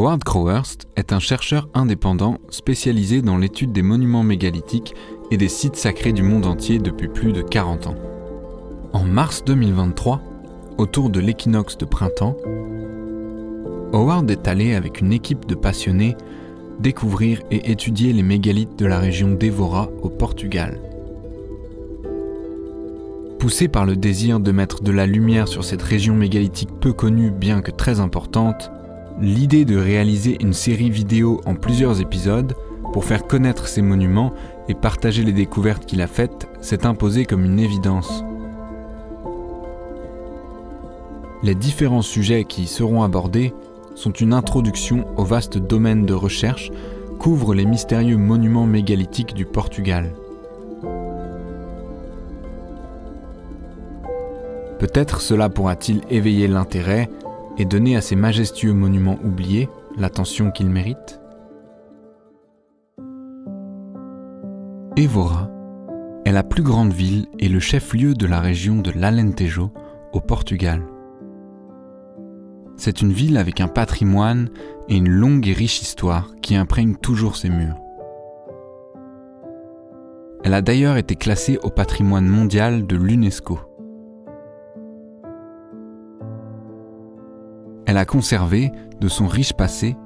Howard Crowhurst est un chercheur indépendant spécialisé dans l'étude des monuments mégalithiques et des sites sacrés du monde entier depuis plus de 40 ans. En mars 2023, autour de l'équinoxe de printemps, Howard est allé avec une équipe de passionnés découvrir et étudier les mégalithes de la région d'Evora au Portugal. Poussé par le désir de mettre de la lumière sur cette région mégalithique peu connue bien que très importante, l'idée de réaliser une série vidéo en plusieurs épisodes pour faire connaître ces monuments et partager les découvertes qu'il a faites s'est imposée comme une évidence. Les différents sujets qui y seront abordés sont une introduction au vaste domaine de recherche qu'ouvrent les mystérieux monuments mégalithiques du Portugal. Peut-être cela pourra-t-il éveiller l'intérêt et donner à ces majestueux monuments oubliés l'attention qu'ils méritent. Évora est la plus grande ville et le chef-lieu de la région de l'Alentejo au Portugal. C'est une ville avec un patrimoine et une longue et riche histoire qui imprègne toujours ses murs. Elle a d'ailleurs été classée au patrimoine mondial de l'UNESCO. Elle a conservé, de son riche passé,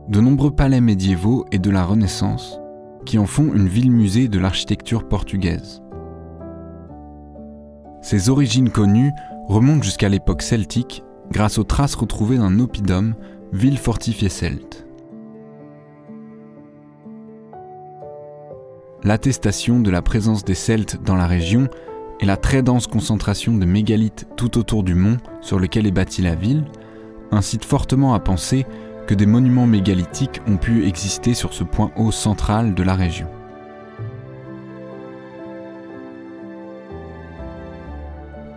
de nombreux palais médiévaux et de la Renaissance qui en font une ville-musée de l'architecture portugaise. Ses origines connues remontent jusqu'à l'époque celtique grâce aux traces retrouvées d'un oppidum, ville fortifiée celte. L'attestation de la présence des Celtes dans la région et la très dense concentration de mégalithes tout autour du mont sur lequel est bâtie la ville incitent fortement à penser que des monuments mégalithiques ont pu exister sur ce point haut central de la région.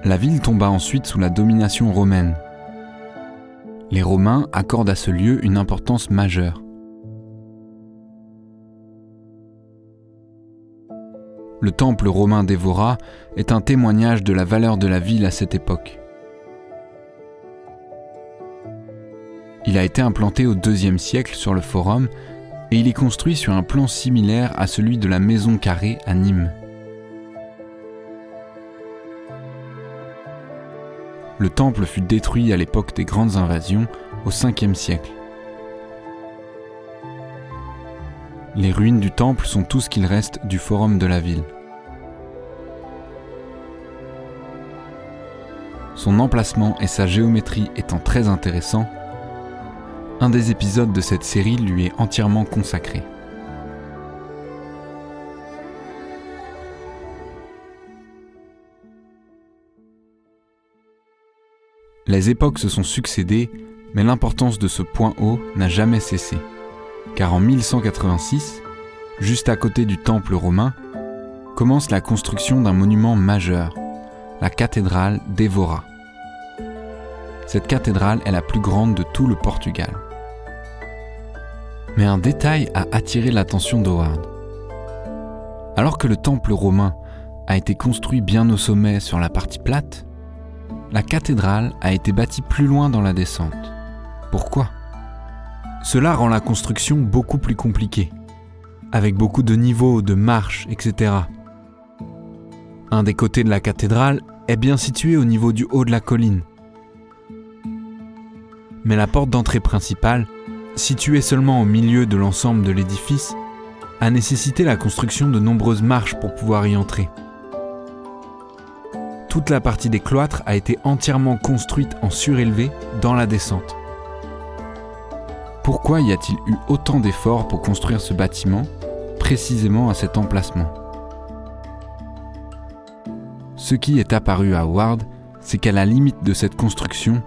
La ville tomba ensuite sous la domination romaine. Les Romains accordent à ce lieu une importance majeure. Le temple romain d'Evora est un témoignage de la valeur de la ville à cette époque. Il a été implanté au IIe siècle sur le forum et il est construit sur un plan similaire à celui de la maison carrée à Nîmes. Le temple fut détruit à l'époque des grandes invasions au Ve siècle. Les ruines du temple sont tout ce qu'il reste du forum de la ville. Son emplacement et sa géométrie étant très intéressants, un des épisodes de cette série lui est entièrement consacré. Les époques se sont succédées, mais l'importance de ce point haut n'a jamais cessé, car en 1186, juste à côté du temple romain, commence la construction d'un monument majeur, la cathédrale d'Evora. Cette cathédrale est la plus grande de tout le Portugal. Mais un détail a attiré l'attention d'Howard. Alors que le temple romain a été construit bien au sommet sur la partie plate, la cathédrale a été bâtie plus loin dans la descente. Pourquoi ? Cela rend la construction beaucoup plus compliquée, avec beaucoup de niveaux, de marches, etc. Un des côtés de la cathédrale est bien situé au niveau du haut de la colline. Mais la porte d'entrée principale, située seulement au milieu de l'ensemble de l'édifice, a nécessité la construction de nombreuses marches pour pouvoir y entrer. Toute la partie des cloîtres a été entièrement construite en surélevé dans la descente. Pourquoi y a-t-il eu autant d'efforts pour construire ce bâtiment, précisément à cet emplacement ? Ce qui est apparu à Howard, c'est qu'à la limite de cette construction,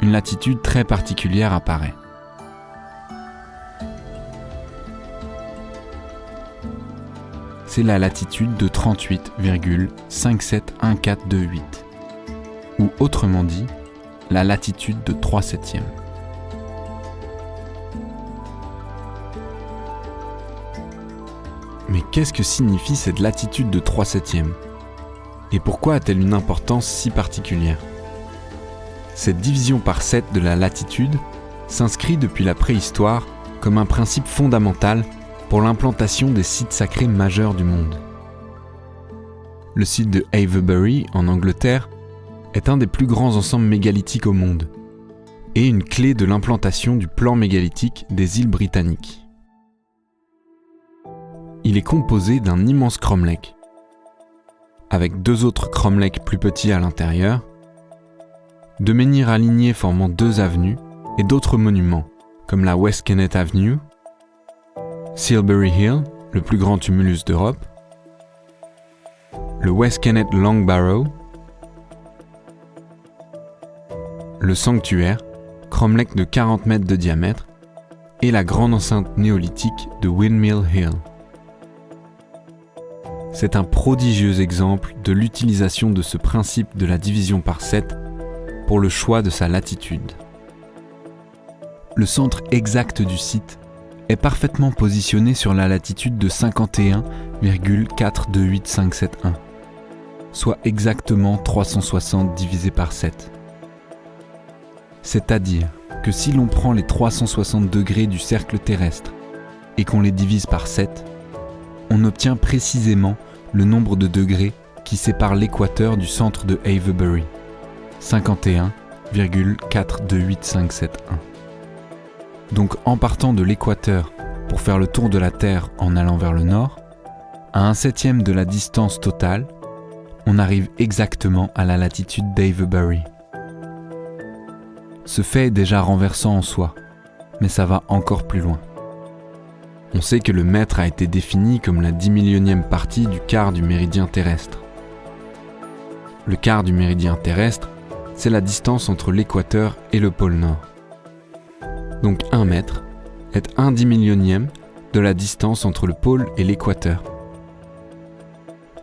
une latitude très particulière apparaît. C'est la latitude de 38,571428, ou autrement dit, la latitude de 3/7. Mais qu'est-ce que signifie cette latitude de 3/7? Et pourquoi a-t-elle une importance si particulière? Cette division par 7 de la latitude s'inscrit depuis la préhistoire comme un principe fondamental pour l'implantation des sites sacrés majeurs du monde. Le site de Avebury, en Angleterre, est un des plus grands ensembles mégalithiques au monde et une clé de l'implantation du plan mégalithique des îles britanniques. Il est composé d'un immense cromlech, avec 2 autres cromlechs plus petits à l'intérieur, de menhirs alignés formant 2 avenues et d'autres monuments, comme la West Kennet Avenue, Silbury Hill, le plus grand tumulus d'Europe, le West Kennet Long Barrow, le sanctuaire, cromlech de 40 mètres de diamètre, et la grande enceinte néolithique de Windmill Hill. C'est un prodigieux exemple de l'utilisation de ce principe de la division par 7 pour le choix de sa latitude. Le centre exact du site est parfaitement positionné sur la latitude de 51,428571, soit exactement 360 divisé par 7. C'est-à-dire que si l'on prend les 360 degrés du cercle terrestre et qu'on les divise par 7, on obtient précisément le nombre de degrés qui sépare l'équateur du centre de Avebury, 51,428571. Donc en partant de l'équateur pour faire le tour de la Terre en allant vers le nord, à 1/7 de la distance totale, on arrive exactement à la latitude d'Avebury. Ce fait est déjà renversant en soi, mais ça va encore plus loin. On sait que le mètre a été défini comme la 10 000e partie du quart du méridien terrestre. Le quart du méridien terrestre, c'est la distance entre l'équateur et le pôle Nord. Donc 1 mètre est 1/10 de la distance entre le pôle et l'équateur.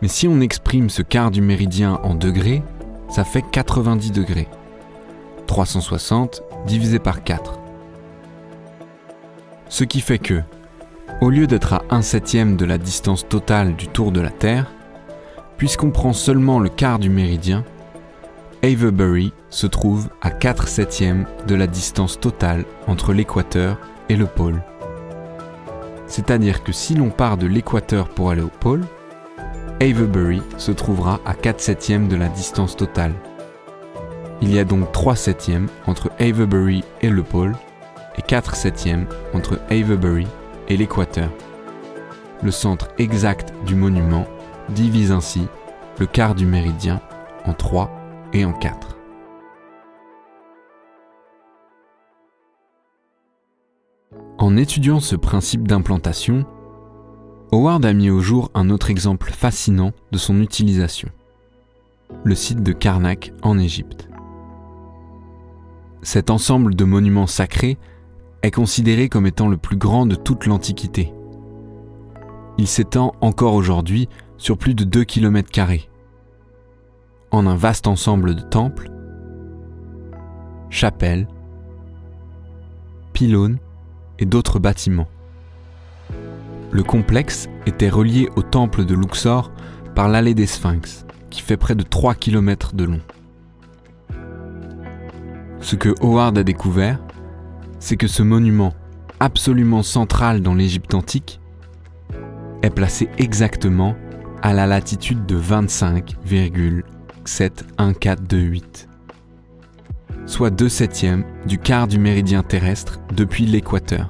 Mais si on exprime ce quart du méridien en degrés, ça fait 90 degrés. 360 divisé par 4. Ce qui fait que, au lieu d'être à 1/7 de la distance totale du tour de la Terre, puisqu'on prend seulement le quart du méridien, Avebury se trouve à 4/7 de la distance totale entre l'équateur et le pôle. C'est-à-dire que si l'on part de l'équateur pour aller au pôle, Avebury se trouvera à 4/7 de la distance totale. Il y a donc 3/7 entre Avebury et le pôle et 4/7 entre Avebury et l'équateur. Le centre exact du monument divise ainsi le quart du méridien en 3 et en 4. En étudiant ce principe d'implantation, Howard a mis au jour un autre exemple fascinant de son utilisation, le site de Karnak en Égypte. Cet ensemble de monuments sacrés est considéré comme étant le plus grand de toute l'Antiquité. Il s'étend encore aujourd'hui sur plus de 2 km², en un vaste ensemble de temples, chapelles, pylônes et d'autres bâtiments. Le complexe était relié au temple de Luxor par l'allée des Sphinx, qui fait près de 3 km de long. Ce que Howard a découvert, c'est que ce monument, absolument central dans l'Égypte antique, est placé exactement à la latitude de 25,71428, soit 2/7 du quart du méridien terrestre depuis l'équateur.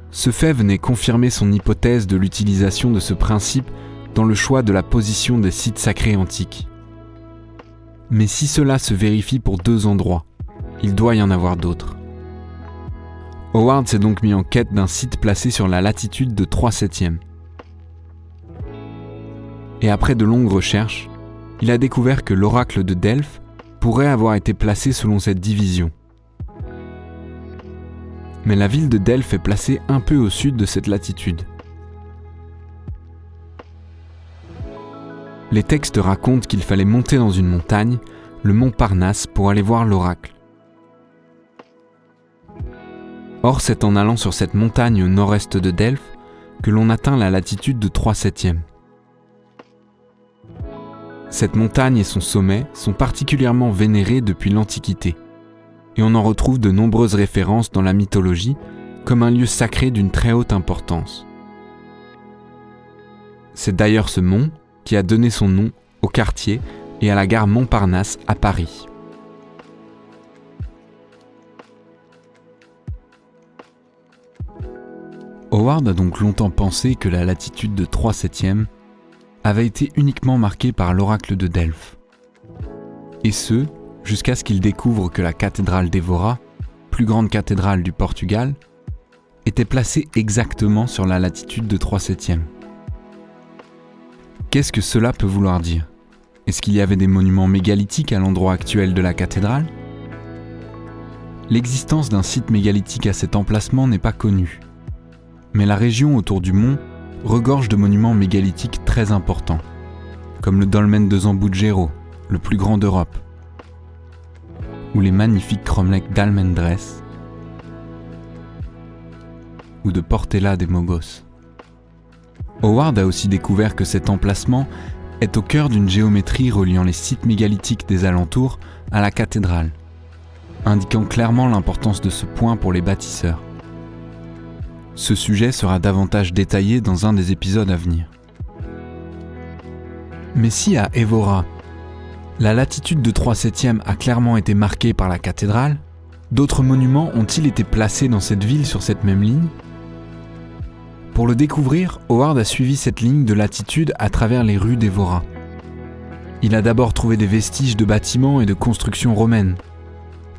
Ce fait venait confirmer son hypothèse de l'utilisation de ce principe dans le choix de la position des sites sacrés antiques. Mais si cela se vérifie pour 2 endroits, il doit y en avoir d'autres. Howard s'est donc mis en quête d'un site placé sur la latitude de 3/7. Et après de longues recherches, il a découvert que l'oracle de Delphes pourrait avoir été placé selon cette division. Mais la ville de Delphes est placée un peu au sud de cette latitude. Les textes racontent qu'il fallait monter dans une montagne, le mont Parnasse, pour aller voir l'oracle. Or, c'est en allant sur cette montagne au nord-est de Delphes que l'on atteint la latitude de 3/7. Cette montagne et son sommet sont particulièrement vénérés depuis l'Antiquité, et on en retrouve de nombreuses références dans la mythologie comme un lieu sacré d'une très haute importance. C'est d'ailleurs ce mont qui a donné son nom au quartier et à la gare Montparnasse à Paris. Howard a donc longtemps pensé que la latitude de 3/7 avait été uniquement marquée par l'oracle de Delphes. Et ce, jusqu'à ce qu'il découvre que la cathédrale d'Évora, plus grande cathédrale du Portugal, était placée exactement sur la latitude de 3/7. Qu'est-ce que cela peut vouloir dire ? Est-ce qu'il y avait des monuments mégalithiques à l'endroit actuel de la cathédrale ? L'existence d'un site mégalithique à cet emplacement n'est pas connue. Mais la région autour du mont regorge de monuments mégalithiques très importants, comme le dolmen de Zambugero, le plus grand d'Europe, ou les magnifiques cromlechs d'Almendrez ou de Portela de Mogos. Howard a aussi découvert que cet emplacement est au cœur d'une géométrie reliant les sites mégalithiques des alentours à la cathédrale, indiquant clairement l'importance de ce point pour les bâtisseurs. Ce sujet sera davantage détaillé dans un des épisodes à venir. Mais si à Évora, la latitude de 3/7 a clairement été marquée par la cathédrale, d'autres monuments ont-ils été placés dans cette ville sur cette même ligne ? Pour le découvrir, Howard a suivi cette ligne de latitude à travers les rues d'Évora. Il a d'abord trouvé des vestiges de bâtiments et de constructions romaines.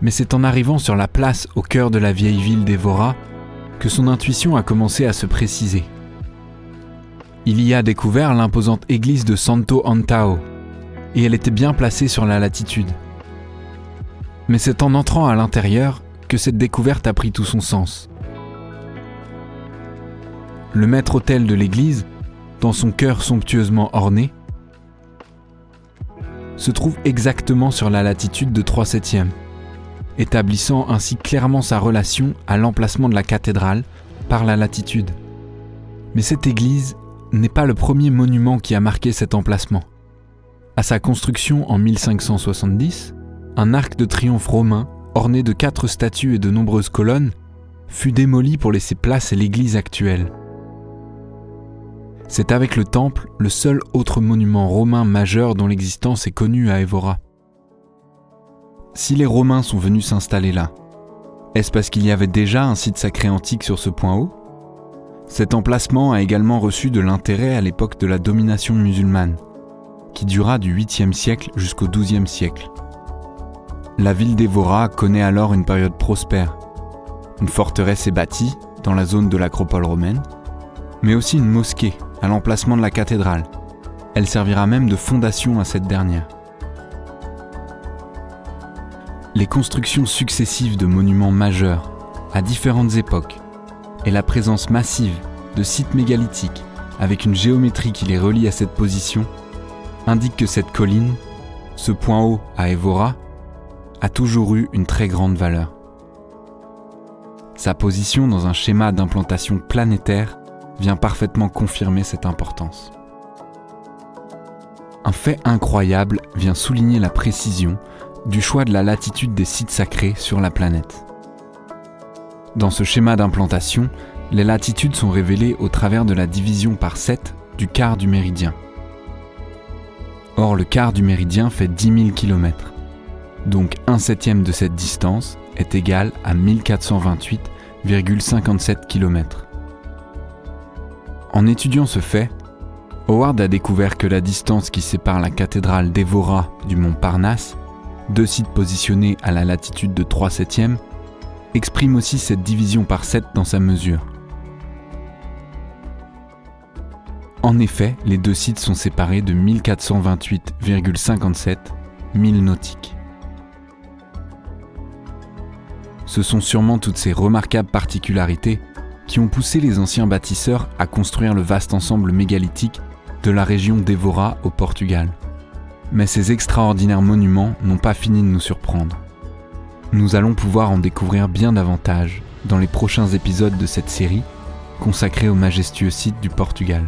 Mais c'est en arrivant sur la place au cœur de la vieille ville d'Évora que son intuition a commencé à se préciser. Il y a découvert l'imposante église de Santo Antão, et elle était bien placée sur la latitude. Mais c'est en entrant à l'intérieur que cette découverte a pris tout son sens. Le maître-autel de l'église, dans son chœur somptueusement orné, se trouve exactement sur la latitude de 3/7, établissant ainsi clairement sa relation à l'emplacement de la cathédrale par la latitude. Mais cette église n'est pas le premier monument qui a marqué cet emplacement. À sa construction en 1570, un arc de triomphe romain, orné de 4 statues et de nombreuses colonnes, fut démoli pour laisser place à l'église actuelle. C'est avec le temple le seul autre monument romain majeur dont l'existence est connue à Évora. Si les Romains sont venus s'installer là, est-ce parce qu'il y avait déjà un site sacré antique sur ce point haut ? Cet emplacement a également reçu de l'intérêt à l'époque de la domination musulmane, qui dura du 8e siècle jusqu'au 12e siècle. La ville d'Évora connaît alors une période prospère. Une forteresse est bâtie dans la zone de l'acropole romaine, mais aussi une mosquée à l'emplacement de la cathédrale. Elle servira même de fondation à cette dernière. Les constructions successives de monuments majeurs à différentes époques et la présence massive de sites mégalithiques avec une géométrie qui les relie à cette position indiquent que cette colline, ce point haut à Évora, a toujours eu une très grande valeur. Sa position dans un schéma d'implantation planétaire vient parfaitement confirmer cette importance. Un fait incroyable vient souligner la précision du choix de la latitude des sites sacrés sur la planète. Dans ce schéma d'implantation, les latitudes sont révélées au travers de la division par 7 du quart du méridien. Or, le quart du méridien fait 10 000 km, donc 1/7 de cette distance est égal à 1428,57 km. En étudiant ce fait, Howard a découvert que la distance qui sépare la cathédrale d'Évora du mont Parnasse, 2 sites positionnés à la latitude de 3/7, exprime aussi cette division par 7 dans sa mesure. En effet, les 2 sites sont séparés de 1428,57 milles nautiques. Ce sont sûrement toutes ces remarquables particularités qui ont poussé les anciens bâtisseurs à construire le vaste ensemble mégalithique de la région d'Évora au Portugal. Mais ces extraordinaires monuments n'ont pas fini de nous surprendre. Nous allons pouvoir en découvrir bien davantage dans les prochains épisodes de cette série consacrée au majestueux site du Portugal.